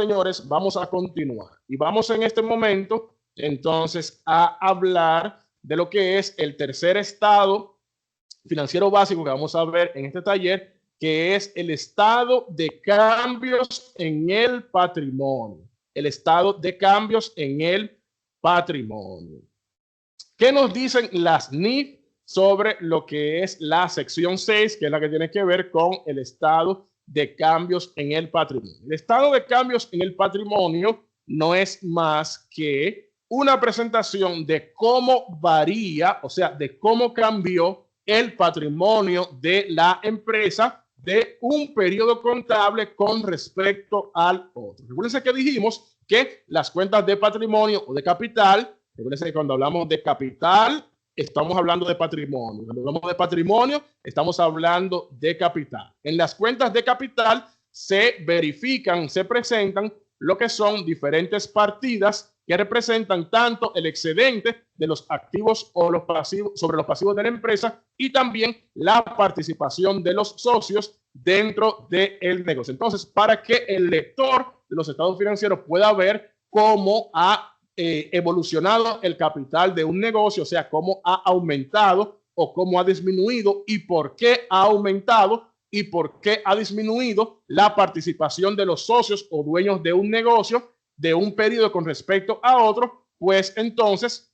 señores, vamos a continuar y vamos en este momento entonces a hablar de lo que es el tercer estado financiero básico que vamos a ver en este taller, que es el estado de cambios en el patrimonio. El estado de cambios en el patrimonio. ¿Qué nos dicen las NIF sobre lo que es la sección 6, que es la que tiene que ver con el estado de cambios en el patrimonio? El estado de cambios en el patrimonio no es más que una presentación de cómo varía, o sea, de cómo cambió el patrimonio de la empresa de un periodo contable con respecto al otro. Recuerden que dijimos que las cuentas de patrimonio o de capital, recuerden que cuando hablamos de capital, estamos hablando de patrimonio. Cuando hablamos de patrimonio, estamos hablando de capital. En las cuentas de capital se verifican, se presentan lo que son diferentes partidas que representan tanto el excedente de los activos o los pasivos sobre los pasivos de la empresa y también la participación de los socios dentro del negocio. Entonces, para que el lector de los estados financieros pueda ver cómo ha evolucionado el capital de un negocio, o sea, cómo ha aumentado o cómo ha disminuido y por qué ha aumentado y por qué ha disminuido la participación de los socios o dueños de un negocio de un periodo con respecto a otro, pues entonces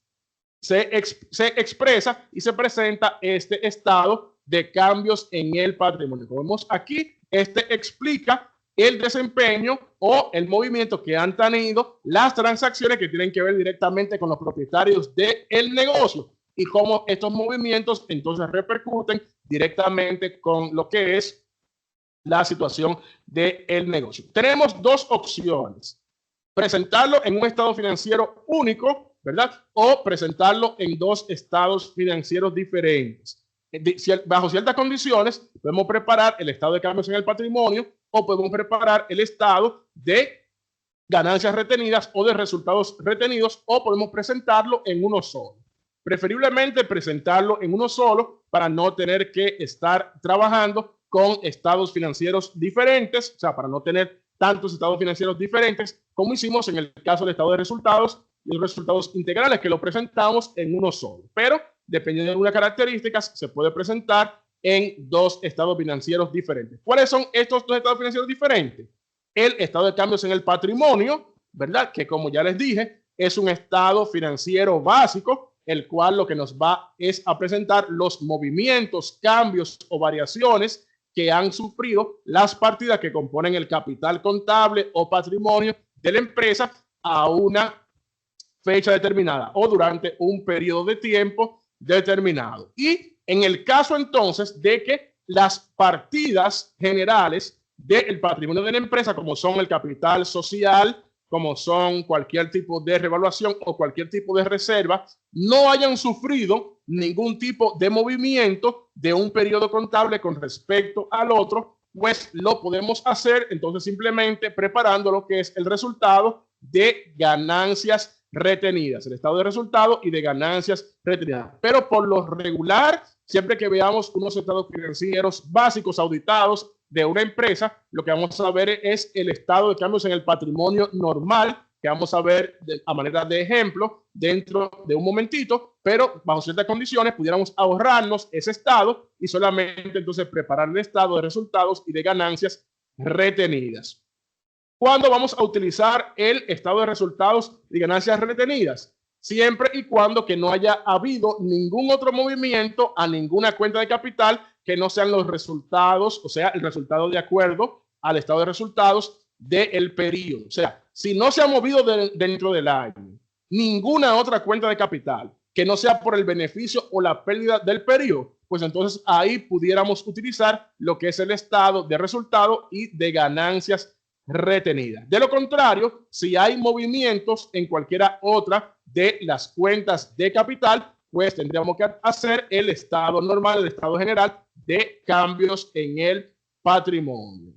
se expresa y se presenta este estado de cambios en el patrimonio. Como vemos aquí, este explica el desempeño o el movimiento que han tenido las transacciones que tienen que ver directamente con los propietarios del negocio y cómo estos movimientos entonces repercuten directamente con lo que es la situación del negocio. Tenemos dos opciones: presentarlo en un estado financiero único, ¿verdad? O presentarlo en dos estados financieros diferentes. Bajo ciertas condiciones, podemos preparar el estado de cambios en el patrimonio o podemos preparar el estado de ganancias retenidas o de resultados retenidos, o podemos presentarlo en uno solo. Preferiblemente presentarlo en uno solo para no tener que estar trabajando con estados financieros diferentes, o sea, para no tener tantos estados financieros diferentes como hicimos en el caso del estado de resultados y los resultados integrales, que lo presentamos en uno solo. Pero dependiendo de algunas características, se puede presentar en dos estados financieros diferentes. ¿Cuáles son estos dos estados financieros diferentes? El estado de cambios en el patrimonio, ¿verdad? Que como ya les dije, es un estado financiero básico, el cual lo que nos va es a presentar los movimientos, cambios o variaciones que han sufrido las partidas que componen el capital contable o patrimonio de la empresa a una fecha determinada o durante un periodo de tiempo determinado. Y en el caso entonces de que las partidas generales del patrimonio de la empresa, como son el capital social, como son cualquier tipo de revaluación o cualquier tipo de reserva, no hayan sufrido ningún tipo de movimiento de un periodo contable con respecto al otro, pues lo podemos hacer entonces simplemente preparando lo que es el resultado de ganancias retenidas, el estado de resultado y de ganancias retenidas. Pero por lo regular, siempre que veamos unos estados financieros básicos auditados de una empresa, lo que vamos a ver es el estado de cambios en el patrimonio normal, que vamos a ver a manera de ejemplo dentro de un momentito, pero bajo ciertas condiciones pudiéramos ahorrarnos ese estado y solamente entonces preparar el estado de resultados y de ganancias retenidas. ¿Cuándo vamos a utilizar el estado de resultados y ganancias retenidas? Siempre y cuando que no haya habido ningún otro movimiento a ninguna cuenta de capital que no sean los resultados, o sea, el resultado de acuerdo al estado de resultados del periodo. O sea, si no se ha movido dentro del año ninguna otra cuenta de capital que no sea por el beneficio o la pérdida del periodo, pues entonces ahí pudiéramos utilizar lo que es el estado de resultado y de ganancias retenidas. De lo contrario, si hay movimientos en cualquiera otra de las cuentas de capital, pues tendríamos que hacer el estado normal, el estado general de cambios en el patrimonio.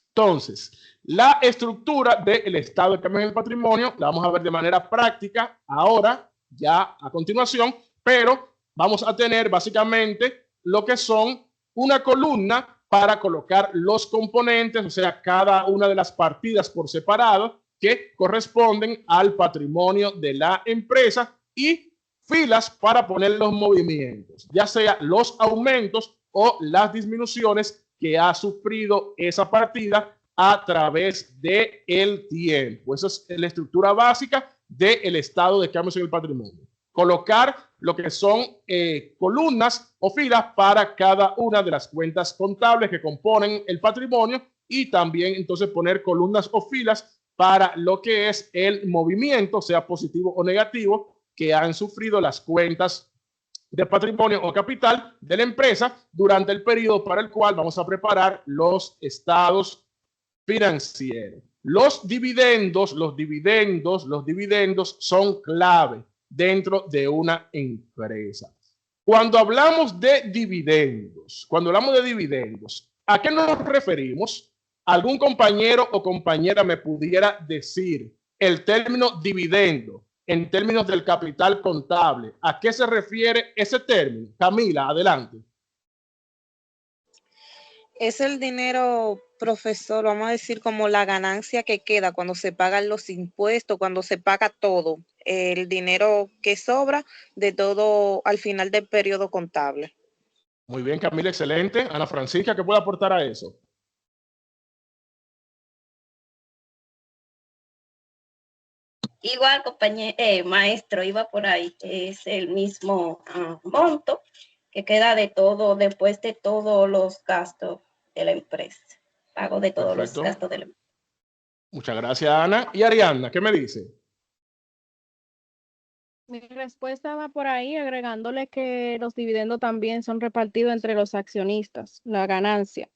Entonces, la estructura del estado de cambios en el patrimonio la vamos a ver de manera práctica ahora, ya a continuación, pero vamos a tener básicamente lo que son una columna para colocar los componentes, o sea, cada una de las partidas por separado que corresponden al patrimonio de la empresa y filas para poner los movimientos, ya sea los aumentos o las disminuciones que ha sufrido esa partida a través del tiempo. Esa es la estructura básica del estado de cambios en el patrimonio. Colocar lo que son columnas o filas para cada una de las cuentas contables que componen el patrimonio y también entonces poner columnas o filas para lo que es el movimiento, sea positivo o negativo, que han sufrido las cuentas de patrimonio o capital de la empresa durante el periodo para el cual vamos a preparar los estados financieros. Los dividendos son clave dentro de una empresa. Cuando hablamos de dividendos, ¿a qué nos referimos? ¿Algún compañero o compañera me pudiera decir el término dividendo en términos del capital contable? ¿A qué se refiere ese término? Camila, adelante. Es el dinero, profesor, vamos a decir como la ganancia que queda cuando se pagan los impuestos, cuando se paga todo, el dinero que sobra de todo al final del periodo contable. Muy bien, Camila, excelente. Ana Francisca, ¿qué puede aportar a eso? Igual, compañero, maestro, iba por ahí. Es el mismo monto que queda de todo, después de todos los gastos de la empresa. Pago de todos los gastos de la empresa. Muchas gracias, Ana. Y Ariadna, ¿qué me dice? Mi respuesta va por ahí, agregándole que los dividendos también son repartidos entre los accionistas, la ganancia.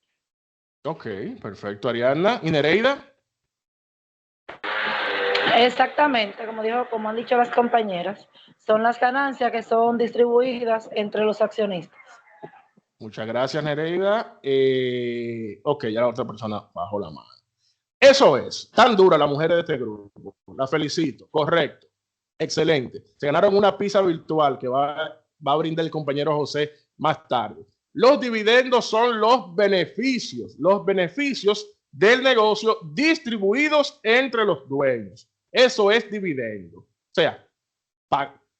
Ok, perfecto, Ariadna. ¿Y Nereida? Exactamente, como han dicho las compañeras, son las ganancias que son distribuidas entre los accionistas. Muchas gracias, Nereida. Ok, ya la otra persona bajó la mano. Eso es, tan dura la mujer de este grupo. La felicito, correcto, excelente. Se ganaron una pizza virtual que va a brindar el compañero José más tarde. Los dividendos son los beneficios del negocio distribuidos entre los dueños. Eso es dividendo. O sea,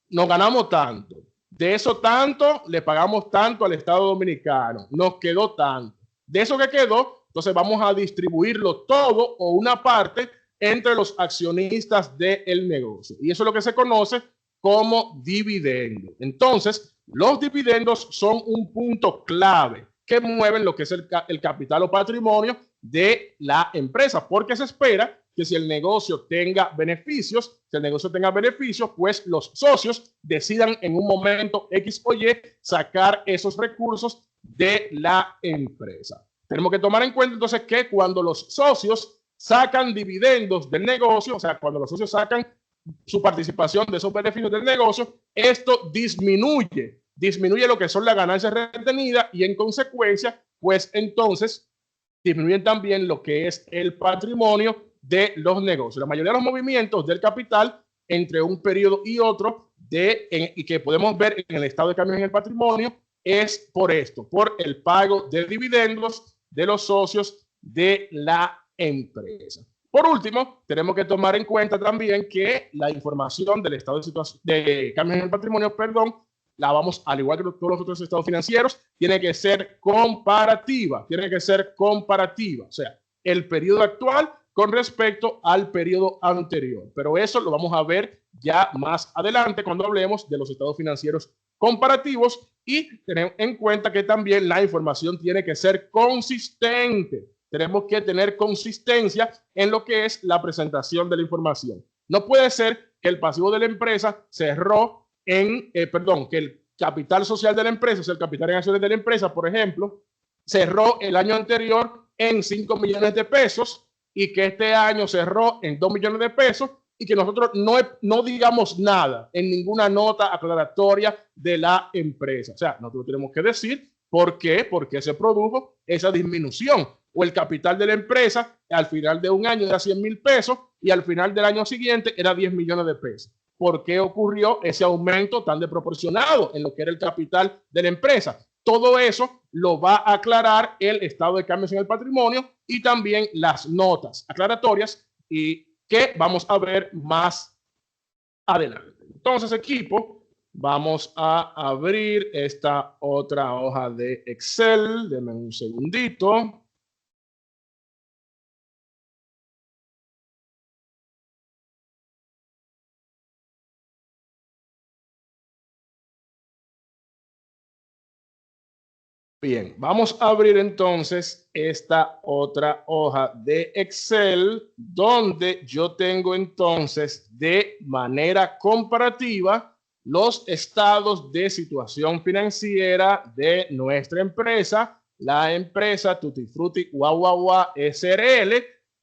nos ganamos tanto. De eso tanto, le pagamos tanto al Estado Dominicano. Nos quedó tanto. De eso que quedó, entonces vamos a distribuirlo todo o una parte entre los accionistas del negocio. Y eso es lo que se conoce como dividendo. Entonces, los dividendos son un punto clave que mueven lo que es el capital o patrimonio de la empresa, porque se espera que si el negocio tenga beneficios, pues los socios decidan en un momento X o Y sacar esos recursos de la empresa. Tenemos que tomar en cuenta entonces que cuando los socios sacan dividendos del negocio, o sea, cuando los socios sacan su participación de esos beneficios del negocio, esto disminuye lo que son las ganancias retenidas y en consecuencia, pues entonces disminuyen también lo que es el patrimonio de los negocios. La mayoría de los movimientos del capital entre un periodo y otro y que podemos ver en el estado de cambio en el patrimonio es por esto, por el pago de dividendos de los socios de la empresa. Por último, tenemos que tomar en cuenta también que la información del estado de cambio en el patrimonio, la vamos, al igual que todos los otros estados financieros, tiene que ser comparativa, o sea, el periodo actual con respecto al periodo anterior. Pero eso lo vamos a ver ya más adelante cuando hablemos de los estados financieros comparativos y tener en cuenta que también la información tiene que ser consistente. Tenemos que tener consistencia en lo que es la presentación de la información. No puede ser que el pasivo de la empresa cerró que el capital social de la empresa, o sea, el capital en acciones de la empresa, por ejemplo, cerró el año anterior en 5 millones de pesos y que este año cerró en 2 millones de pesos y que nosotros no digamos nada en ninguna nota aclaratoria de la empresa. O sea, nosotros tenemos que decir por qué se produjo esa disminución. O el capital de la empresa al final de un año era 100,000 pesos y al final del año siguiente era 10 millones de pesos. ¿Por qué ocurrió ese aumento tan desproporcionado en lo que era el capital de la empresa? todo eso lo va a aclarar el estado de cambios en el patrimonio y también las notas aclaratorias y que vamos a ver más adelante. Entonces, equipo, vamos a abrir esta otra hoja de Excel. Denme un segundito. Bien, vamos a abrir entonces esta otra hoja de Excel donde yo tengo entonces de manera comparativa los estados de situación financiera de nuestra empresa, la empresa Tutti Frutti Guagua SRL,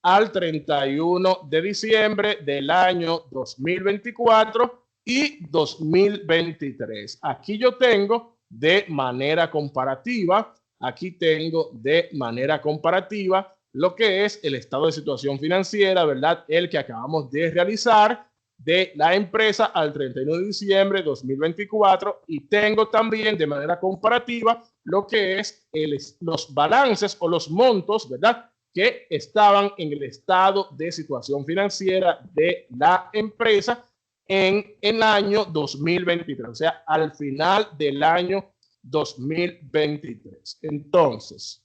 al 31 de diciembre del año 2024 y 2023. Aquí yo tengo de manera comparativa, aquí tengo de manera comparativa lo que es el estado de situación financiera, ¿verdad? El que acabamos de realizar de la empresa al 31 de diciembre de 2024 y tengo también de manera comparativa lo que es los balances o los montos, ¿verdad? Que estaban en el estado de situación financiera de la empresa en el año 2023, o sea, al final del año 2023. Entonces,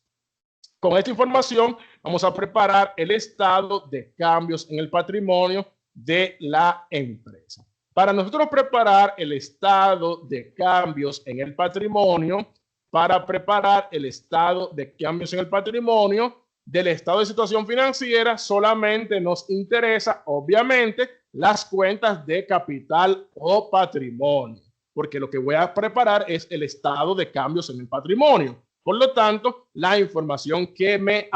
con esta información vamos a preparar el estado de cambios en el patrimonio de la empresa. Para nosotros preparar el estado de cambios en el patrimonio, para preparar el estado de cambios en el patrimonio del estado de situación financiera, solamente nos interesa, obviamente, las cuentas de capital o patrimonio, porque lo que voy a preparar es el estado de cambios en el patrimonio. Por lo tanto, la información que me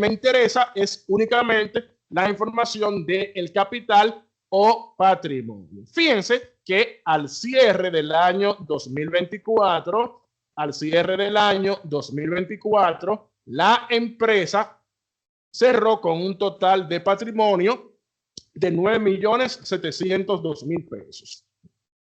interesa es únicamente la información del capital o patrimonio. Fíjense que al cierre del año 2024, la empresa cerró con un total de patrimonio de 9.702.000 pesos.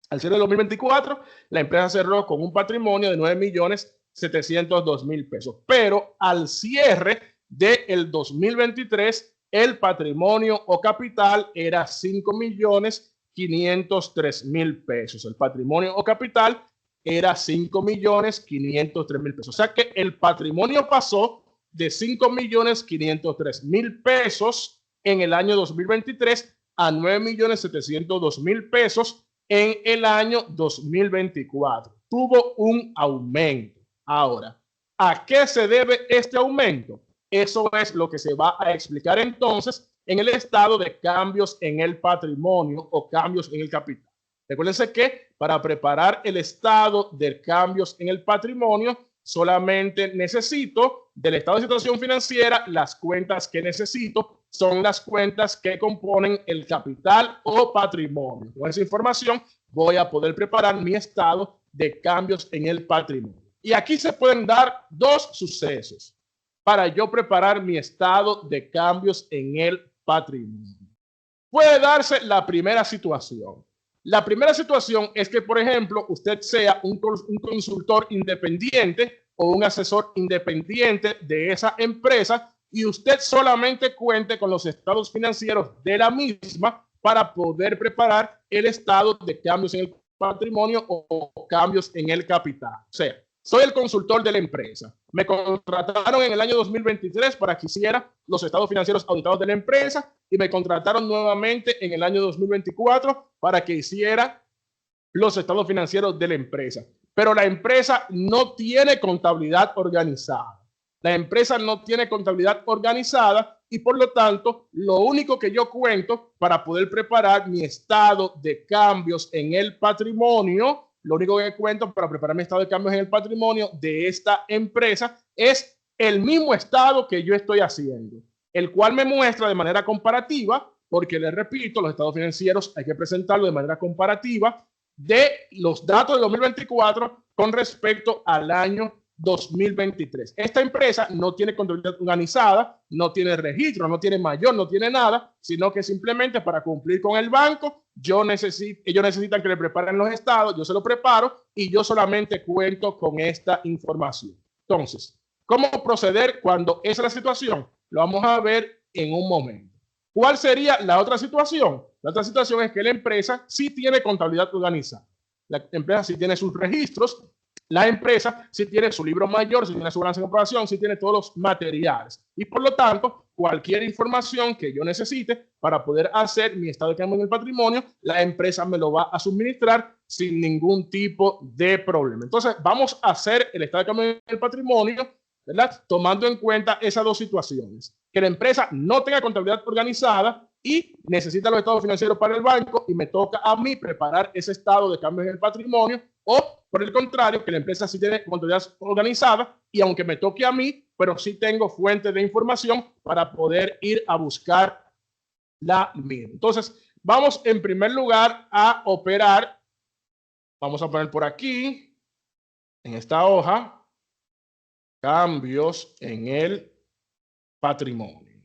Al cierre de 2024, la empresa cerró con un patrimonio de 9.702.000 pesos. Pero al cierre del 2023, el patrimonio o capital era 5.503.000 pesos. El patrimonio o capital era 5.503.000 pesos. O sea que el patrimonio pasó de 5.503.000 pesos en el año 2023 a 9.702.000 pesos en el año 2024. Tuvo un aumento. Ahora, ¿a qué se debe este aumento? Eso es lo que se va a explicar entonces en el estado de cambios en el patrimonio o cambios en el capital. Recuérdense que para preparar el estado de cambios en el patrimonio, solamente necesito del estado de situación financiera. Las cuentas que necesito son las cuentas que componen el capital o patrimonio. Con esa información voy a poder preparar mi estado de cambios en el patrimonio. Y aquí se pueden dar dos sucesos para yo preparar mi estado de cambios en el patrimonio. Puede darse la primera situación. La primera situación es que, por ejemplo, usted sea un consultor independiente o un asesor independiente de esa empresa y usted solamente cuente con los estados financieros de la misma para poder preparar el estado de cambios en el patrimonio o cambios en el capital. O sea, soy el consultor de la empresa. Me contrataron en el año 2023 para que hiciera los estados financieros auditados de la empresa y me contrataron nuevamente en el año 2024 para que hiciera los estados financieros de la empresa. Pero la empresa no tiene contabilidad organizada. La empresa no tiene contabilidad organizada y por lo tanto, lo único que yo cuento para poder preparar mi estado de cambios en el patrimonio, lo único que cuento para preparar mi estado de cambios en el patrimonio de esta empresa es el mismo estado que yo estoy haciendo, el cual me muestra de manera comparativa, porque les repito, los estados financieros hay que presentarlo de manera comparativa de los datos de 2024 con respecto al año 2023. Esta empresa no tiene contabilidad organizada, no tiene registro, no tiene mayor, no tiene nada, sino que simplemente para cumplir con el banco, ellos necesitan que le preparen los estados, yo se lo preparo y yo solamente cuento con esta información. Entonces, ¿cómo proceder cuando esa es la situación? Lo vamos a ver en un momento. ¿Cuál sería la otra situación? La otra situación es que la empresa sí tiene contabilidad organizada. La empresa sí tiene sus registros. La empresa sí tiene su libro mayor, sí tiene su balance de comprobación, sí tiene todos los materiales. Y por lo tanto, cualquier información que yo necesite para poder hacer mi estado de cambio en el patrimonio, la empresa me lo va a suministrar sin ningún tipo de problema. Entonces, vamos a hacer el estado de cambio en el patrimonio, ¿verdad? Tomando en cuenta esas dos situaciones. Que la empresa no tenga contabilidad organizada y necesita los estados financieros para el banco y me toca a mí preparar ese estado de cambio en el patrimonio, o por el contrario, que la empresa sí tiene contabilidad organizada y aunque me toque a mí, pero sí tengo fuentes de información para poder ir a buscar la mía. Entonces, vamos en primer lugar a operar. Vamos a poner por aquí, en esta hoja, cambios en el patrimonio.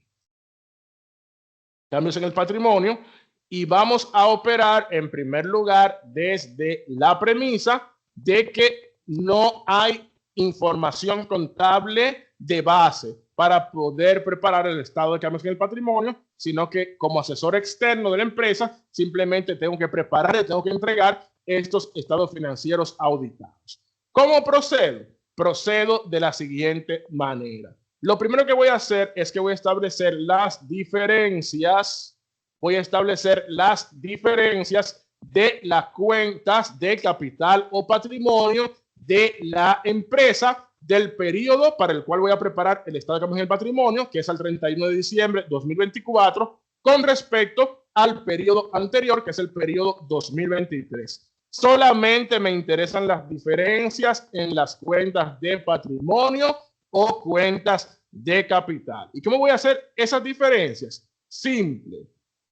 Cambios en el patrimonio y vamos a operar en primer lugar desde la premisa de que no hay información contable de base para poder preparar el estado de cambios en el patrimonio, sino que como asesor externo de la empresa simplemente tengo que preparar y tengo que entregar estos estados financieros auditados. ¿Cómo procedo? Procedo de la siguiente manera. Lo primero que voy a hacer es que voy a establecer las diferencias. Voy a establecer las diferencias de las cuentas de capital o patrimonio de la empresa del periodo para el cual voy a preparar el estado de cambios en el patrimonio, que es al 31 de diciembre de 2024, con respecto al periodo anterior, que es el periodo 2023. Solamente me interesan las diferencias en las cuentas de patrimonio o cuentas de capital. ¿Y cómo voy a hacer esas diferencias? Simple.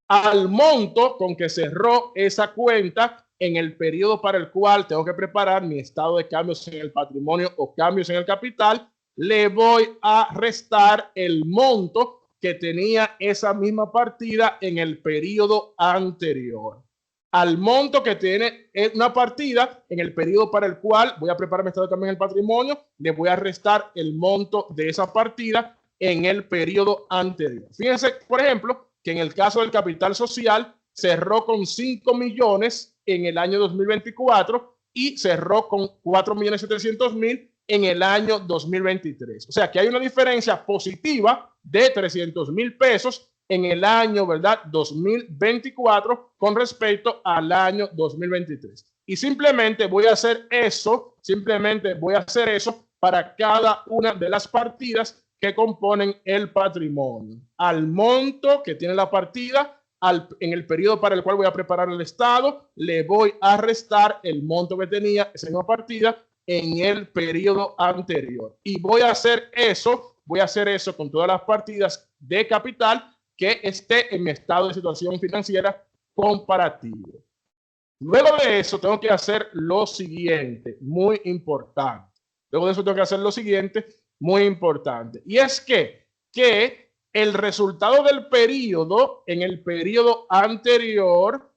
Al monto con que cerró esa cuenta en el periodo para el cual tengo que preparar mi estado de cambios en el patrimonio o cambios en el capital, le voy a restar el monto que tenía esa misma partida en el periodo anterior. Al monto que tiene una partida en el periodo para el cual voy a preparar mi estado de cambio en el patrimonio, le voy a restar el monto de esa partida en el periodo anterior. Fíjense, por ejemplo, que en el caso del capital social cerró con 5 millones en el año 2024 y cerró con 4.700.000 en el año 2023. O sea que hay una diferencia positiva de 300.000 pesos en el año, ¿verdad? 2024 con respecto al año 2023. Y simplemente voy a hacer eso, para cada una de las partidas que componen el patrimonio. Al monto que tiene la partida, en el periodo para el cual voy a preparar el estado, le voy a restar el monto que tenía esa misma partida en el periodo anterior. Y voy a hacer eso con todas las partidas de capital que esté en mi estado de situación financiera comparativo. Luego de eso tengo que hacer lo siguiente, muy importante. Muy importante. Y es que el resultado del periodo en el periodo anterior,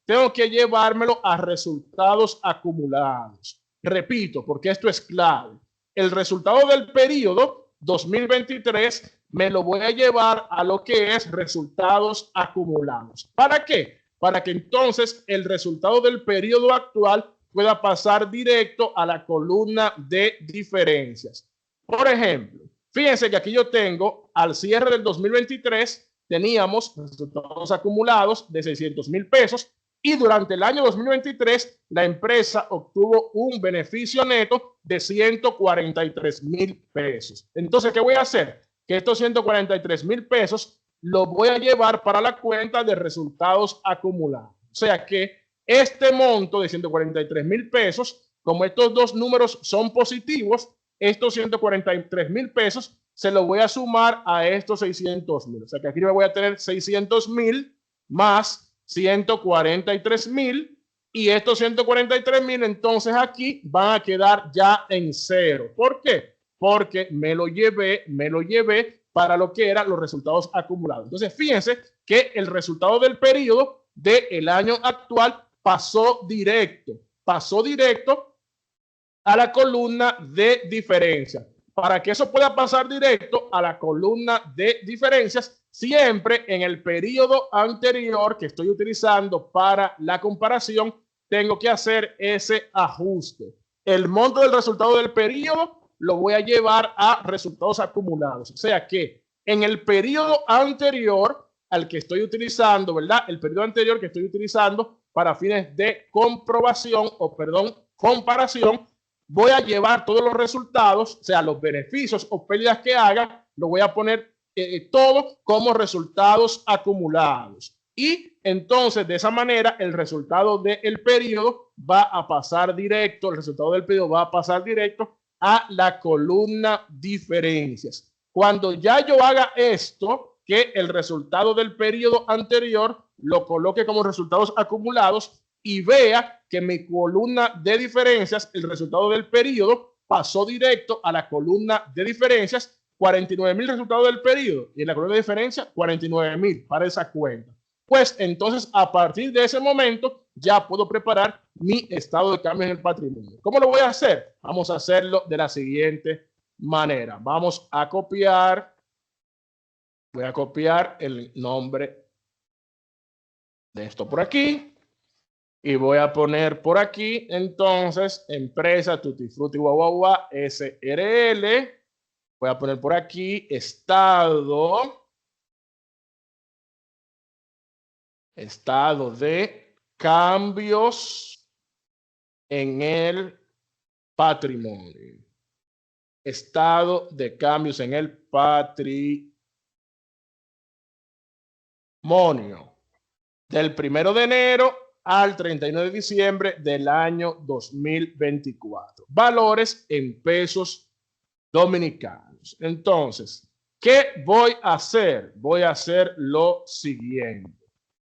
tengo que llevármelo a resultados acumulados. Repito, porque esto es clave. El resultado del periodo 2023 me lo voy a llevar a lo que es resultados acumulados. ¿Para qué? Para que entonces el resultado del periodo actual pueda pasar directo a la columna de diferencias. Por ejemplo, fíjense que aquí yo tengo, al cierre del 2023, teníamos resultados acumulados de 600.000 pesos y durante el año 2023 la empresa obtuvo un beneficio neto de 143.000 pesos. Entonces, ¿qué voy a hacer? Que estos 143.000 pesos los voy a llevar para la cuenta de resultados acumulados. O sea que este monto de 143.000 pesos, como estos dos números son positivos, estos 143.000 pesos se los voy a sumar a estos 600.000. O sea que aquí me voy a tener 600.000 más 143.000 Y estos 143,000 entonces aquí van a quedar ya en cero. ¿Por qué? Porque me lo llevé para lo que eran los resultados acumulados. Entonces, fíjense que el resultado del periodo del año actual pasó directo a la columna de diferencias. Para que eso pueda pasar directo a la columna de diferencias, siempre en el periodo anterior que estoy utilizando para la comparación, tengo que hacer ese ajuste. El monto del resultado del periodo lo voy a llevar a resultados acumulados. O sea que en el periodo anterior al que estoy utilizando, ¿verdad? El periodo anterior que estoy utilizando para fines de comprobación o, perdón, comparación, voy a llevar todos los resultados, o sea, los beneficios o pérdidas que haga, lo voy a poner todo como resultados acumulados. Y entonces, de esa manera, el resultado del periodo va a pasar directo, el resultado del periodo va a pasar directo a la columna diferencias. Cuando ya yo haga esto, que el resultado del periodo anterior lo coloque como resultados acumulados y vea que mi columna de diferencias, el resultado del periodo, pasó directo a la columna de diferencias, 49,000 resultados del periodo, y en la columna de diferencias, 49,000 para esa cuenta. Pues entonces, a partir de ese momento, ya puedo preparar mi estado de cambio en el patrimonio. ¿Cómo lo voy a hacer? Vamos a hacerlo de la siguiente manera. Vamos a copiar. Voy a copiar el nombre de esto por aquí. Y voy a poner por aquí, entonces, empresa Tutti Frutti Guagua SRL. Voy a poner por aquí estado de cambios en el patrimonio. Estado de cambios en el patrimonio. Del 1 de enero al 31 de diciembre del año 2024. Valores en pesos dominicanos. Entonces, ¿qué voy a hacer? Voy a hacer lo siguiente.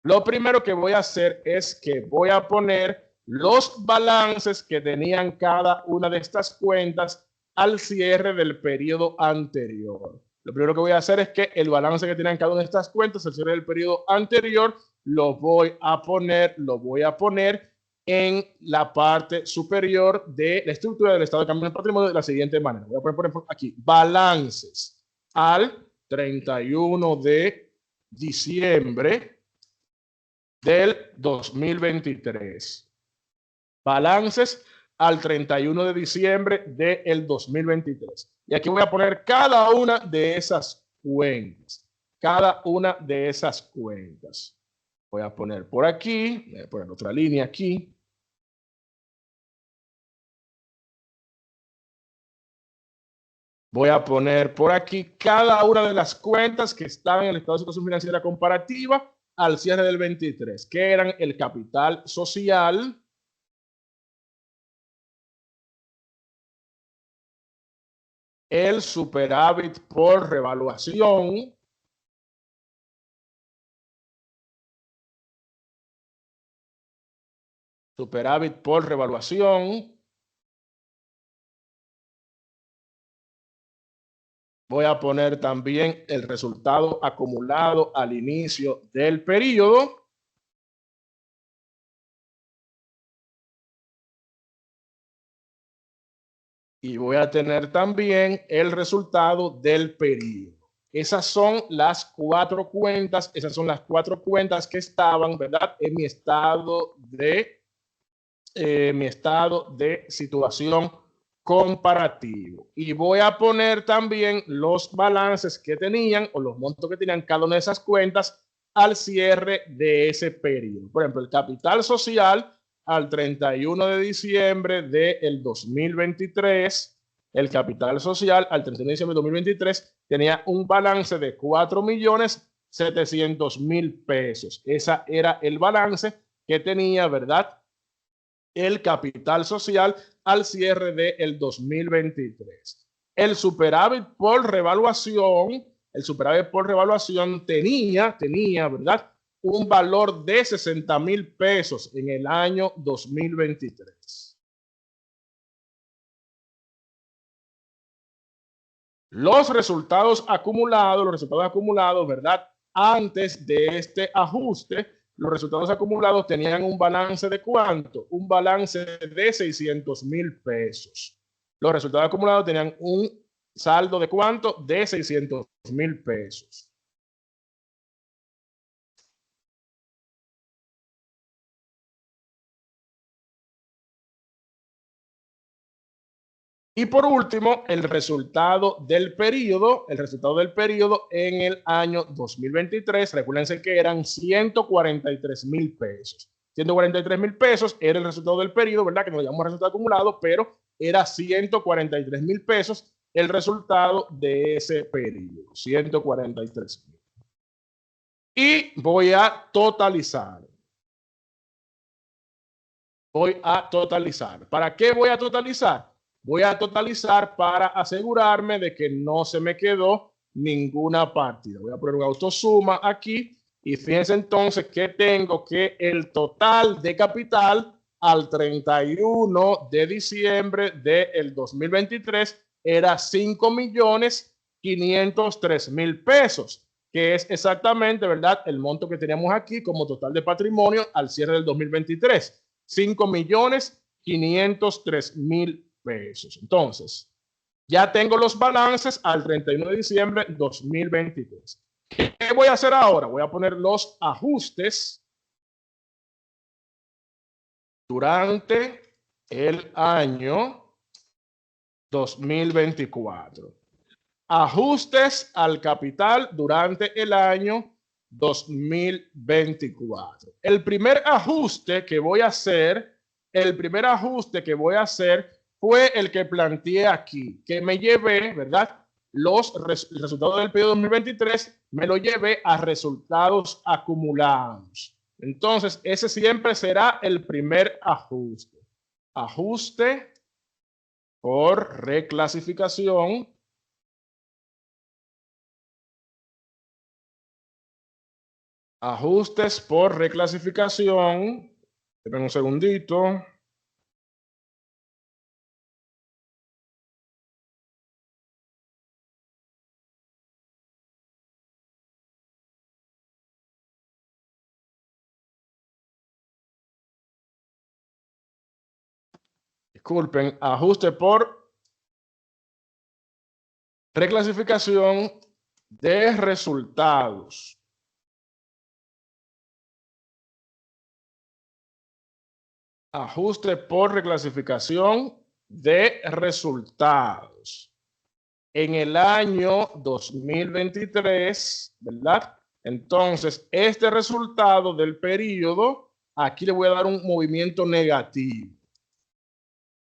Lo primero que voy a hacer es que voy a poner los balances que tenían cada una de estas cuentas al cierre del periodo anterior. Lo primero que voy a hacer es que el balance que tenían cada una de estas cuentas al cierre del periodo anterior lo voy a poner en la parte superior de la estructura del estado de cambio del patrimonio de la siguiente manera. Voy a poner aquí balances al 31 de diciembre del 2023. Balances al 31 de diciembre del 2023. Y aquí voy a poner cada una de esas cuentas. Voy a poner por aquí, voy a poner otra línea aquí. Voy a poner por aquí cada una de las cuentas que estaban en el estado de situación financiera comparativa al cierre del 23, que eran el capital social, el superávit por revaluación, voy a poner también el resultado acumulado al inicio del periodo. Y voy a tener también el resultado del periodo. Esas son las cuatro cuentas que estaban, ¿verdad?, en mi estado de situación comparativo. Y voy a poner también los balances que tenían o los montos que tenían cada una de esas cuentas al cierre de ese periodo. Por ejemplo, el capital social al 31 de diciembre del 2023, el capital social al 31 de diciembre del 2023 tenía un balance de 4.700.000 pesos. Ese era el balance que tenía, ¿verdad?, el capital social al cierre del 2023. El superávit por revaluación tenía, ¿verdad?, un valor de 60,000 pesos en el año 2023. Los resultados acumulados, ¿verdad? Antes de este ajuste, los resultados acumulados tenían un balance de ¿cuánto? Un balance de 600,000 pesos. Los resultados acumulados tenían un saldo de ¿cuánto? De 600,000 pesos. Y por último, el resultado del periodo en el año 2023, recuérdense que eran 143,000 pesos. 143,000 pesos era el resultado del periodo, ¿verdad? Que nos llamamos resultado acumulado, pero era 143,000 pesos el resultado de ese periodo. 143,000. Y voy a totalizar. ¿Para qué voy a totalizar? Voy a totalizar para asegurarme de que no se me quedó ninguna partida. Voy a poner un autosuma aquí y fíjense entonces que tengo que el total de capital al 31 de diciembre del 2023 era 5,503,000 pesos, que es exactamente, ¿verdad?, el monto que teníamos aquí como total de patrimonio al cierre del 2023. 5,503,000 pesos. Entonces, ya tengo los balances al 31 de diciembre de 2023. ¿Qué voy a hacer ahora? Voy a poner los ajustes durante el año 2024. Ajustes al capital durante el año 2024. El primer ajuste que voy a hacer fue el que planteé aquí, que me llevé, ¿verdad? Los resultados del periodo 2023 me lo llevé a resultados acumulados. Entonces, ese siempre será el primer ajuste. Ajuste por reclasificación. Ajustes por reclasificación. Esperen un segundito. Disculpen, ajuste por reclasificación de resultados. Ajuste por reclasificación de resultados. En el año 2023, ¿verdad? Entonces, este resultado del periodo, aquí le voy a dar un movimiento negativo.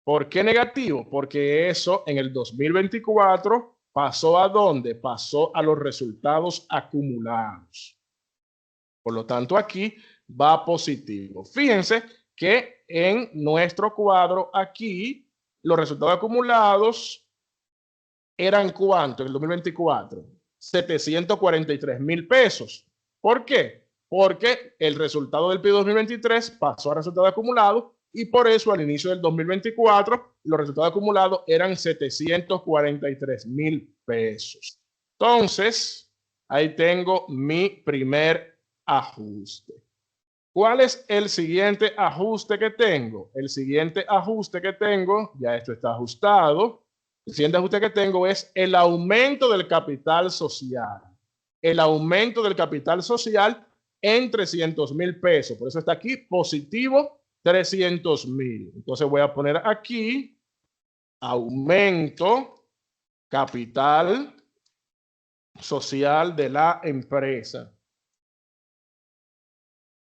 ¿Por qué negativo? Porque eso en el 2024 pasó ¿a dónde? Pasó a los resultados acumulados. Por lo tanto, aquí va positivo. Fíjense que en nuestro cuadro aquí, los resultados acumulados eran ¿cuánto en el 2024? 743,000 pesos. ¿Por qué? Porque el resultado del periodo 2023 pasó a resultado acumulado y por eso al inicio del 2024 los resultados acumulados eran 743,000 pesos. Entonces, ahí tengo mi primer ajuste. ¿Cuál es el siguiente ajuste que tengo? El siguiente ajuste que tengo, ya esto está ajustado. El siguiente ajuste que tengo es el aumento del capital social. El aumento del capital social en 300,000 pesos. Por eso está aquí positivo 300,000. Entonces voy a poner aquí aumento capital social de la empresa.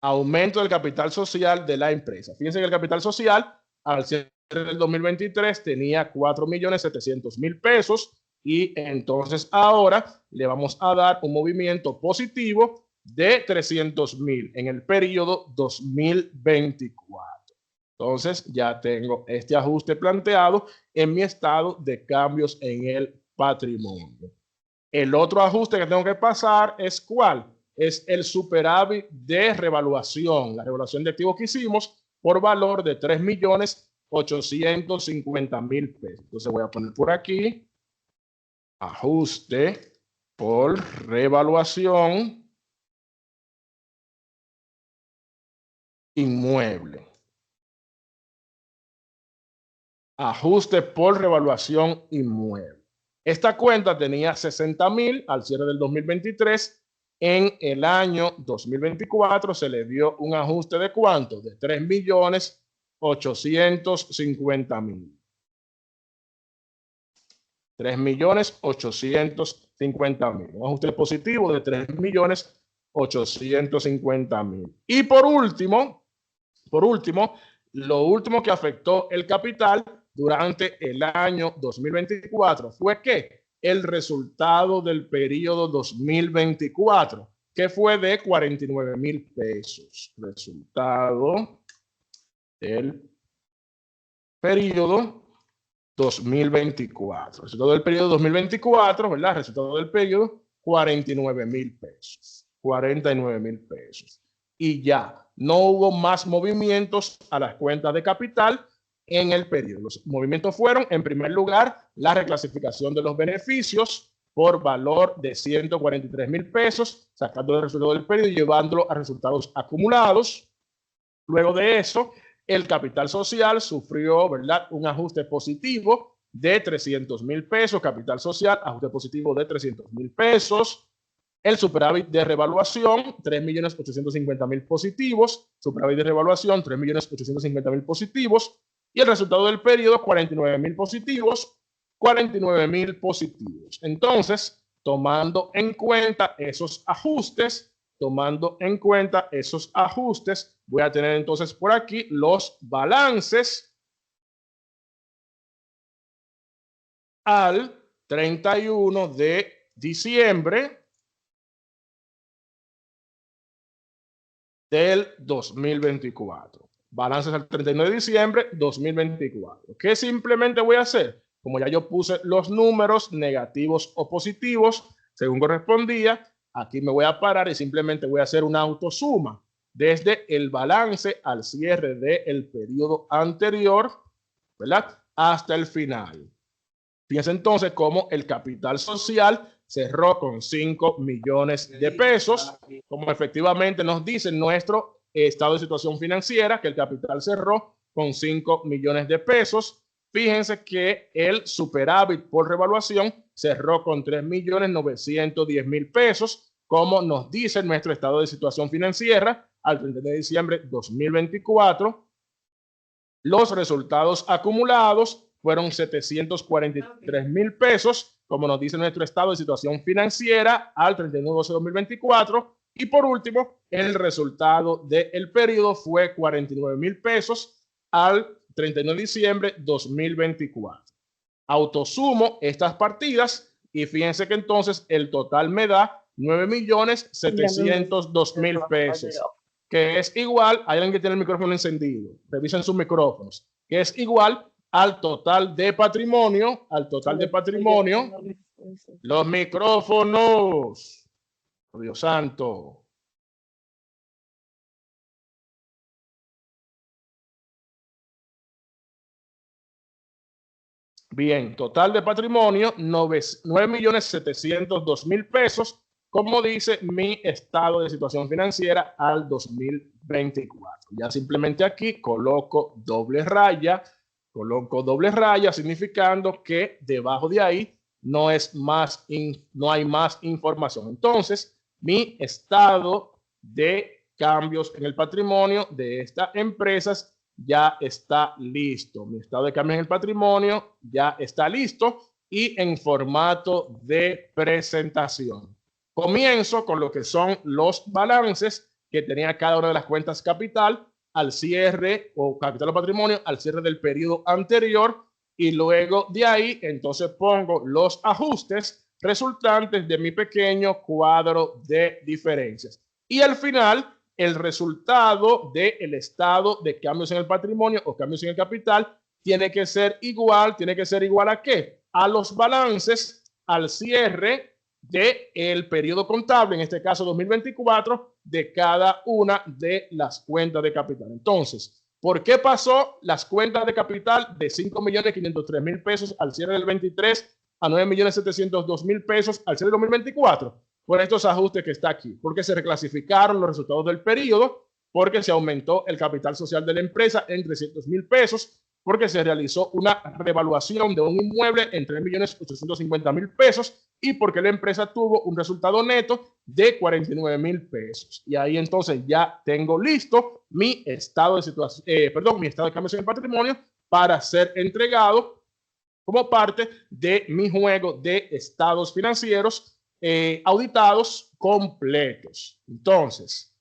Aumento del capital social de la empresa. Fíjense que el capital social al cierre del 2023 tenía 4,700,000 pesos y entonces ahora le vamos a dar un movimiento positivo de 300,000 en el periodo 2024. Entonces ya tengo este ajuste planteado en mi estado de cambios en el patrimonio. El otro ajuste que tengo que pasar es ¿cuál? es el superávit de revaluación, la revaluación de activos que hicimos por valor de 3.850.000 pesos. Entonces voy a poner por aquí, ajuste por revaluación inmueble. Ajuste por revaluación inmueble. Esta cuenta tenía 60.000 al cierre del 2023. En el año 2024 se le dio un ajuste de ¿cuánto? De 3.850.000. 3.850.000. Un ajuste positivo de 3.850.000. Y por último, lo último que afectó el capital durante el año 2024 fue ¿qué? El resultado del periodo 2024, que fue de 49.000 pesos. Resultado del periodo 2024. Resultado del periodo 2024, ¿verdad? Resultado del periodo, 49.000 pesos. 49.000 pesos. Y ya, no hubo más movimientos a las cuentas de capital en el periodo. Los movimientos fueron, en primer lugar, la reclasificación de los beneficios por valor de 143.000 pesos, sacando el resultado del periodo y llevándolo a resultados acumulados. Luego de eso, el capital social sufrió, ¿verdad?, un ajuste positivo de 300.000 pesos. Capital social, ajuste positivo de 300.000 pesos. El superávit de revaluación, 3.850.000 positivos. Superávit de revaluación, 3.850.000 positivos. Y el resultado del periodo, 49.000 positivos. 49.000 positivos. Entonces, tomando en cuenta esos ajustes, voy a tener entonces por aquí los balances al 31 de diciembre del 2024. Balances al 31 de diciembre 2024. ¿Qué simplemente voy a hacer? Como ya yo puse los números negativos o positivos, según correspondía, aquí me voy a parar y simplemente voy a hacer una autosuma desde el balance al cierre del periodo anterior, ¿verdad?, hasta el final. Fíjense entonces cómo el capital social cerró con 5 millones de pesos, como efectivamente nos dice nuestro estado de situación financiera, que el capital cerró con 5 millones de pesos. Fíjense que el superávit por revaluación cerró con 3.910.000 pesos, como nos dice nuestro estado de situación financiera al 30 de diciembre de 2024. Los resultados acumulados fueron 743.000 pesos, como nos dice nuestro estado de situación financiera al 31 de 12 de 2024. Y por último, el resultado del periodo fue 49.000 pesos al 31 de diciembre de 2024. Autosumo estas partidas y fíjense que entonces el total me da 9.702.000 pesos, que es igual, hay alguien que tiene el micrófono encendido, revisen sus micrófonos, que es igual al total de patrimonio, los micrófonos, oh, Dios santo. Bien, total de patrimonio, 9.702.000 pesos, como dice mi estado de situación financiera al 2024. Ya simplemente aquí coloco doble raya, significando que debajo de ahí no hay más información. Entonces, mi estado de cambios en el patrimonio de estas empresas ya está listo. Mi estado de cambio en el patrimonio ya está listo y en formato de presentación. Comienzo con lo que son los balances que tenía cada una de las cuentas capital al cierre o capital o patrimonio al cierre del periodo anterior, y luego de ahí entonces pongo los ajustes resultantes de mi pequeño cuadro de diferencias. Y al final, el resultado del estado de cambios en el patrimonio o cambios en el capital tiene que ser igual ¿a qué? A los balances al cierre del periodo contable, en este caso 2024, de cada una de las cuentas de capital. Entonces, ¿por qué pasó las cuentas de capital de 5.503.000 pesos al cierre del 23 a 9.702.000 pesos al cierre del 2024? Por estos ajustes que está aquí, porque se reclasificaron los resultados del periodo, porque se aumentó el capital social de la empresa en 300.000 pesos, porque se realizó una revaluación de un inmueble en 3.850.000 pesos y porque la empresa tuvo un resultado neto de 49.000 pesos. Y ahí entonces ya tengo listo mi estado de situación, mi estado de cambios en el patrimonio para ser entregado como parte de mi juego de estados financieros auditados completos. Entonces,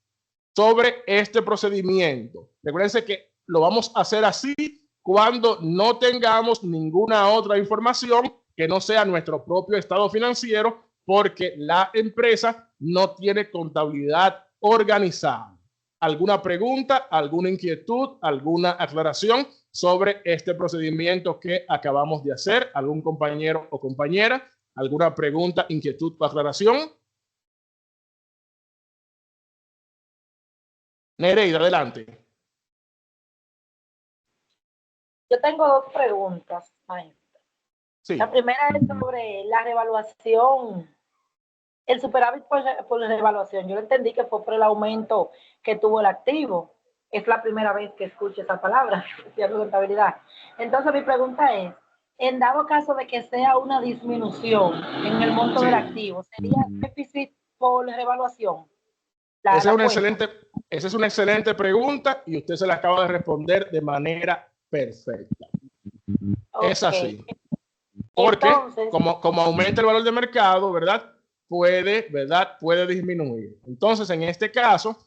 sobre este procedimiento, recuerden que lo vamos a hacer así cuando no tengamos ninguna otra información que no sea nuestro propio estado financiero, porque la empresa no tiene contabilidad organizada. ¿Alguna pregunta, alguna inquietud, alguna aclaración sobre este procedimiento que acabamos de hacer? ¿Algún compañero o compañera? ¿Alguna pregunta, inquietud o aclaración? Nereida, adelante. Yo tengo dos preguntas, maestra. Sí. La primera es sobre la revaluación, el superávit por revaluación. Yo entendí que fue por el aumento que tuvo el activo. Es la primera vez que escucho esa palabra, de contabilidad. Entonces mi pregunta es, en dado caso de que sea una disminución en el monto del activo, ¿sería déficit por revaluación? Esa es una excelente pregunta y usted se la acaba de responder de manera perfecta. Okay. Es así. Porque entonces, como aumenta el valor de mercado, ¿verdad? Puede disminuir. Entonces, en este caso,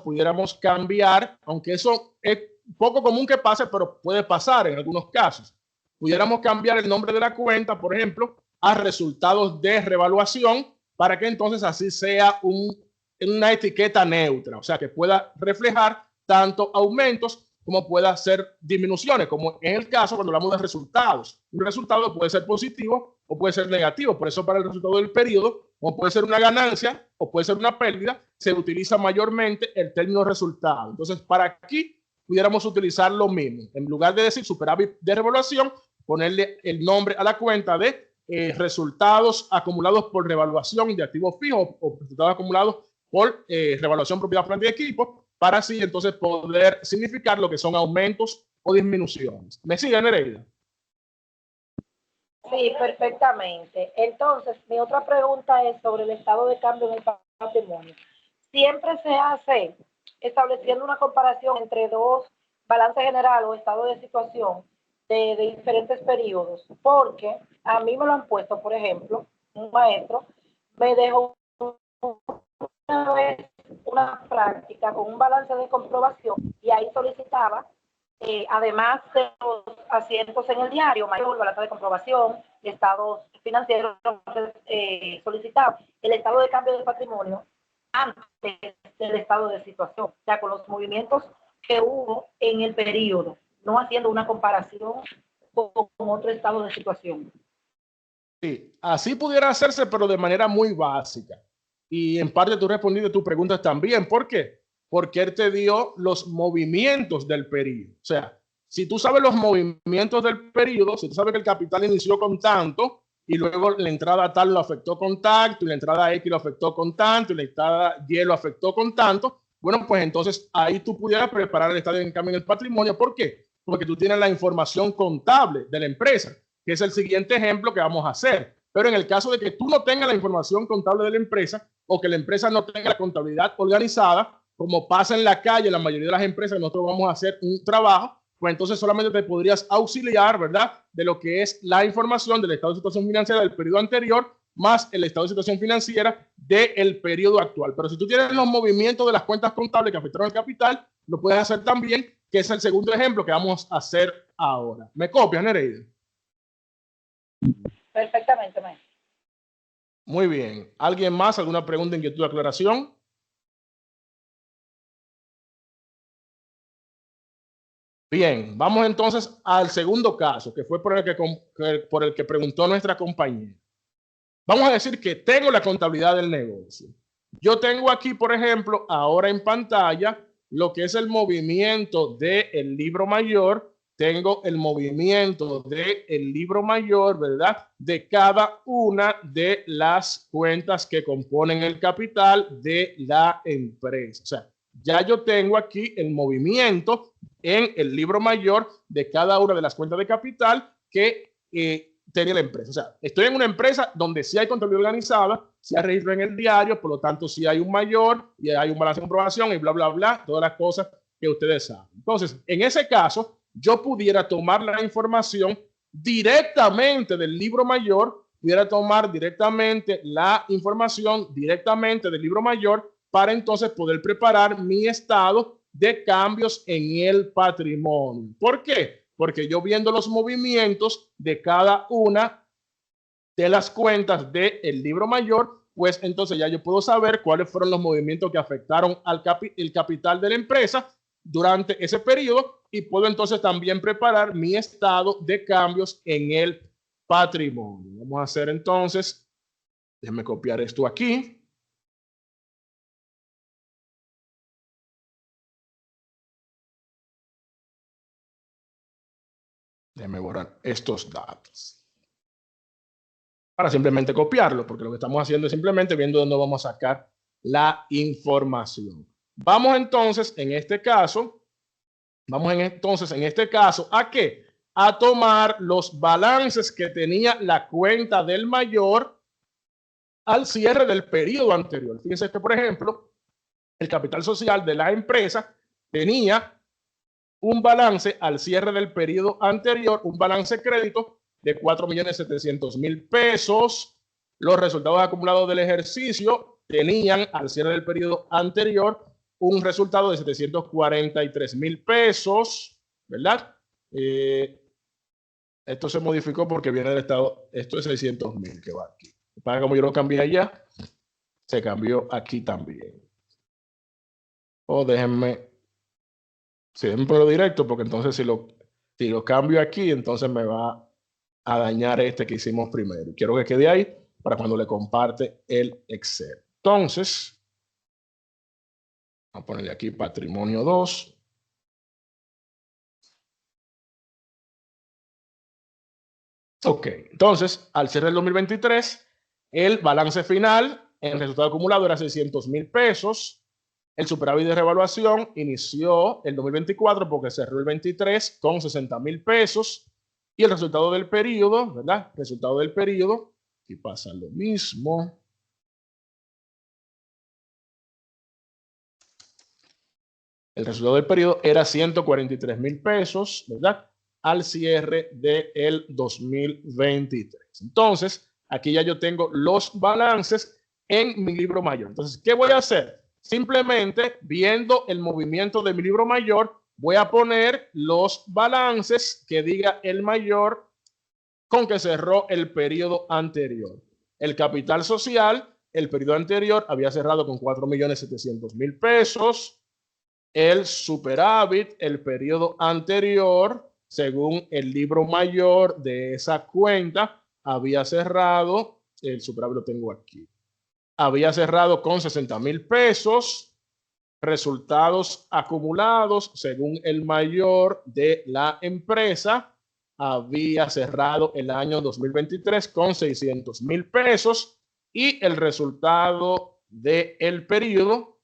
pudiéramos cambiar, aunque eso es poco común que pase, pero puede pasar en algunos casos. Pudiéramos cambiar el nombre de la cuenta, por ejemplo, a resultados de revaluación, para que entonces así sea una etiqueta neutra, o sea, que pueda reflejar tanto aumentos como pueda ser disminuciones, como en el caso cuando hablamos de resultados. Un resultado puede ser positivo o puede ser negativo, por eso para el resultado del periodo, o puede ser una ganancia o puede ser una pérdida, se utiliza mayormente el término resultado. Entonces, para aquí pudiéramos utilizar lo mismo. En lugar de decir superávit de revaluación, ponerle el nombre a la cuenta de resultados acumulados por revaluación de activos fijos o resultados acumulados por revaluación propiedad, planta y equipo, para así entonces poder significar lo que son aumentos o disminuciones. ¿Me sigue, Nereida? Sí, perfectamente. Entonces, mi otra pregunta es sobre el estado de cambio en el patrimonio. Siempre se hace estableciendo una comparación entre dos balance general o estado de situación de diferentes periodos, porque a mí me lo han puesto, por ejemplo, un maestro me dejó una vez una práctica con un balance de comprobación y ahí solicitaba, además de los asientos en el diario, mayor balance de comprobación, estados financieros, solicitaba el estado de cambio del patrimonio antes del estado de situación, o sea, con los movimientos que hubo en el periodo, no haciendo una comparación con otro estado de situación. Sí, así pudiera hacerse, pero de manera muy básica. Y en parte tú respondiste tus preguntas también. ¿Por qué? Porque él te dio los movimientos del periodo. O sea, si tú sabes los movimientos del periodo, si tú sabes que el capital inició con tanto y luego la entrada tal lo afectó con tanto y la entrada X lo afectó con tanto y la entrada Y lo afectó con tanto, bueno, pues entonces ahí tú pudieras preparar el estado de cambio en el patrimonio. ¿Por qué? Porque tú tienes la información contable de la empresa, que es el siguiente ejemplo que vamos a hacer. Pero en el caso de que tú no tengas la información contable de la empresa o que la empresa no tenga la contabilidad organizada, como pasa en la calle, la mayoría de las empresas, nosotros vamos a hacer un trabajo, pues entonces solamente te podrías auxiliar, ¿verdad?, de lo que es la información del estado de situación financiera del periodo anterior, más el estado de situación financiera del periodo actual. Pero si tú tienes los movimientos de las cuentas contables que afectaron el capital, lo puedes hacer también, que es el segundo ejemplo que vamos a hacer ahora. ¿Me copias, Nereida? Perfectamente, maestro. Muy bien. ¿Alguien más? ¿Alguna pregunta, inquietud, aclaración? Bien, vamos entonces al segundo caso, que fue por el que preguntó nuestra compañera. Vamos a decir que tengo la contabilidad del negocio. Yo tengo aquí, por ejemplo, ahora en pantalla, lo que es el movimiento del libro mayor. Tengo el movimiento del libro mayor, ¿verdad? De cada una de las cuentas que componen el capital de la empresa. O sea, ya yo tengo aquí el movimiento en el libro mayor de cada una de las cuentas de capital que tenía la empresa. O sea, estoy en una empresa donde sí hay contabilidad organizada, sí hay registro en el diario, por lo tanto sí hay un mayor y hay un balance de comprobación y bla, bla, bla, todas las cosas que ustedes saben. Entonces, en ese caso, yo pudiera tomar la información directamente del libro mayor, pudiera tomar directamente la información directamente del libro mayor para entonces poder preparar mi estado de cambios en el patrimonio. ¿Por qué? Porque yo viendo los movimientos de cada una de las cuentas del libro mayor, pues entonces ya yo puedo saber cuáles fueron los movimientos que afectaron al el capital de la empresa durante ese periodo y puedo entonces también preparar mi estado de cambios en el patrimonio. Vamos a hacer entonces, déjenme copiar esto aquí. Déjenme borrar estos datos para simplemente copiarlo, porque lo que estamos haciendo es simplemente viendo dónde vamos a sacar la información. Vamos entonces en este caso, ¿a qué? A tomar los balances que tenía la cuenta del mayor al cierre del periodo anterior. Fíjense que, por ejemplo, el capital social de la empresa tenía un balance al cierre del periodo anterior, un balance crédito de 4.700.000 pesos. Los resultados acumulados del ejercicio tenían al cierre del periodo anterior un resultado de 743.000 pesos, ¿verdad? Esto se modificó porque viene del estado, esto es 600.000 que va aquí. Para como yo lo cambié allá, se cambió aquí también. O déjenme ponerlo directo, porque entonces si lo cambio aquí, entonces me va a dañar este que hicimos primero. Quiero que quede ahí para cuando le comparte el Excel. Entonces, vamos a ponerle aquí patrimonio 2. Ok, entonces, al cierre del 2023, el balance final en resultado acumulado era 600.000 pesos. El superávit de revaluación inició el 2024 porque cerró el 23 con 60.000 pesos. Y el resultado del periodo, ¿verdad? Resultado del periodo, aquí pasa lo mismo. El resultado del periodo era 143.000 pesos, ¿verdad? Al cierre del 2023. Entonces, aquí ya yo tengo los balances en mi libro mayor. Entonces, ¿qué voy a hacer? Simplemente viendo el movimiento de mi libro mayor, voy a poner los balances que diga el mayor con que cerró el periodo anterior. El capital social, el periodo anterior había cerrado con 4.700.000 pesos. El superávit, el periodo anterior, según el libro mayor de esa cuenta, había cerrado, el superávit lo tengo aquí, había cerrado con 60.000 pesos. Resultados acumulados, según el mayor de la empresa, había cerrado el año 2023 con 600.000 pesos y el resultado del periodo,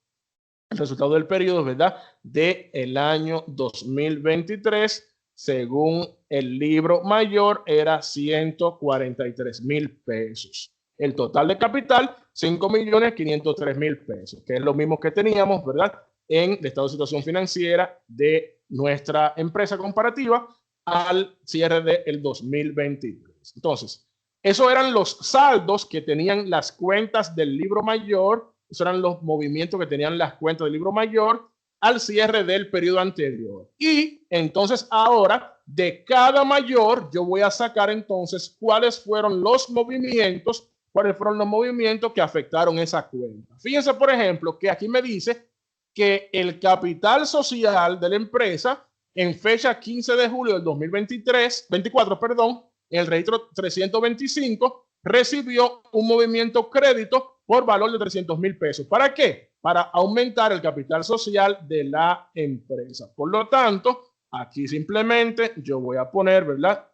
¿verdad? Del año 2023, según el libro mayor, era 143.000 pesos. El total de capital, 5.503.000 pesos, que es lo mismo que teníamos, ¿verdad? En el estado de situación financiera de nuestra empresa comparativa al cierre del 2023. Entonces, esos eran los saldos que tenían las cuentas del libro mayor, esos eran los movimientos que tenían las cuentas del libro mayor al cierre del periodo anterior. Y entonces ahora, de cada mayor, yo voy a sacar entonces cuáles fueron los movimientos que afectaron esa cuenta. Fíjense, por ejemplo, que aquí me dice que el capital social de la empresa en fecha 15 de julio del 24, en el registro 325, recibió un movimiento crédito por valor de 300,000 pesos. ¿Para qué? Para aumentar el capital social de la empresa. Por lo tanto, aquí simplemente yo voy a poner, ¿verdad?,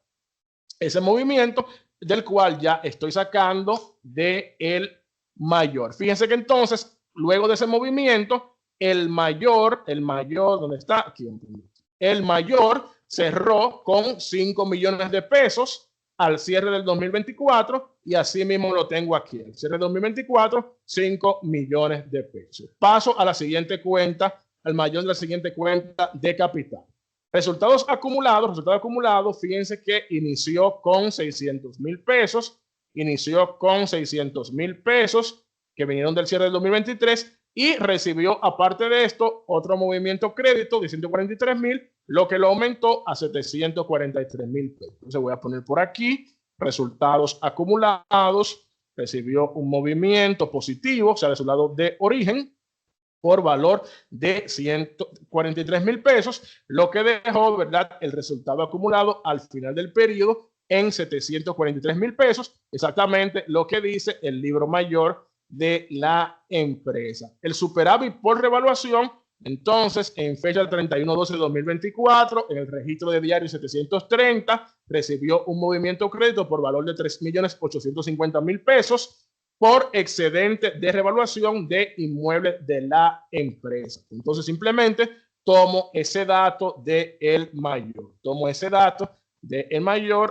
ese movimiento del cual ya estoy sacando de el mayor. Fíjense que entonces, luego de ese movimiento, el mayor, ¿dónde está? Aquí. El mayor cerró con 5 millones de pesos al cierre del 2024 y así mismo lo tengo aquí. Al cierre del 2024, 5 millones de pesos. Paso a la siguiente cuenta, al mayor de la siguiente cuenta de capital. Resultados acumulados, fíjense que inició con 600,000 pesos, que vinieron del cierre del 2023 y recibió, aparte de esto, otro movimiento crédito de 143,000, lo que lo aumentó a 743,000 pesos. Entonces voy a poner por aquí, resultados acumulados, recibió un movimiento positivo, o sea, de su lado de origen, por valor de 143,000 pesos, lo que dejó, ¿verdad?, el resultado acumulado al final del periodo en 743,000 pesos, exactamente lo que dice el libro mayor de la empresa. El superávit por revaluación, entonces, en fecha del 31/12/2024, en el registro de diario 730, recibió un movimiento crédito por valor de 3,850,000 pesos, por excedente de revaluación de inmuebles de la empresa. Entonces, simplemente tomo ese dato de el mayor.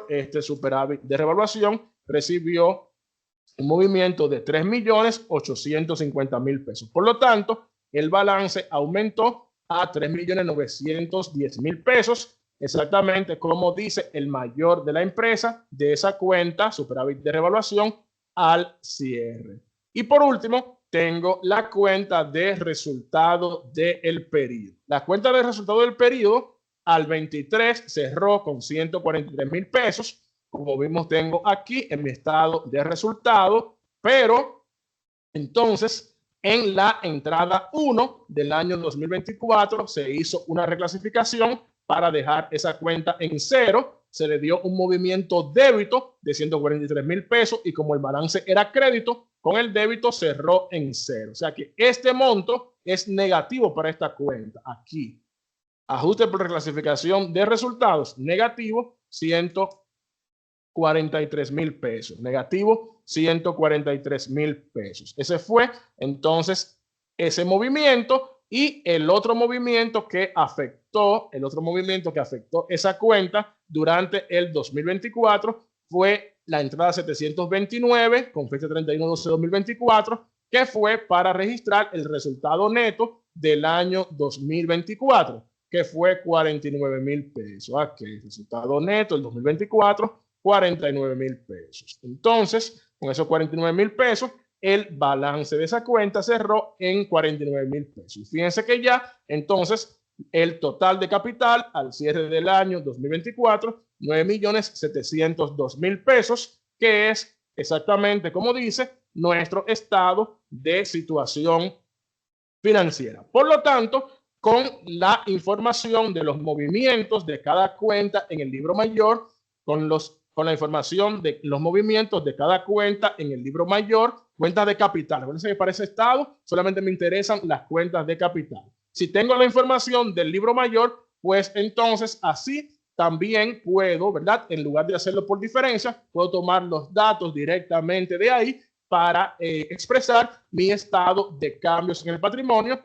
Este superávit de revaluación recibió un movimiento de 3,850,000 pesos. Por lo tanto, el balance aumentó a 3,910,000 pesos, exactamente como dice el mayor de la empresa de esa cuenta, superávit de revaluación, al cierre. Y por último, tengo la cuenta de resultado del periodo. La cuenta de resultado del periodo al 23 cerró con 143,000 pesos. Como vimos, tengo aquí en mi estado de resultado, pero entonces en la entrada 1 del año 2024 se hizo una reclasificación para dejar esa cuenta en cero. Se le dio un movimiento débito de 143,000 pesos y como el balance era crédito, con el débito cerró en cero. O sea que este monto es negativo para esta cuenta. Aquí, ajuste por reclasificación de resultados, negativo 143,000 pesos. Negativo 143,000 pesos. Ese fue entonces ese movimiento. Y el otro movimiento que afectó esa cuenta durante el 2024 fue la entrada 729 con fecha 31/12/2024, que fue para registrar el resultado neto del año 2024, que fue 49,000 pesos. Aquí, resultado neto del 2024, 49,000 pesos. Entonces, con esos 49,000 pesos, el balance de esa cuenta cerró en 49,000 pesos. Y fíjense que ya, entonces, el total de capital al cierre del año 2024, 9,702,000 pesos, que es exactamente como dice nuestro estado de situación financiera. Por lo tanto, con la información de los movimientos de cada cuenta en el libro mayor, con la información de los movimientos de cada cuenta en el libro mayor, cuentas de capital. Acuérdense que para ese estado solamente me interesan las cuentas de capital. Si tengo la información del libro mayor, pues entonces así también puedo, ¿verdad? En lugar de hacerlo por diferencia, puedo tomar los datos directamente de ahí para expresar mi estado de cambios en el patrimonio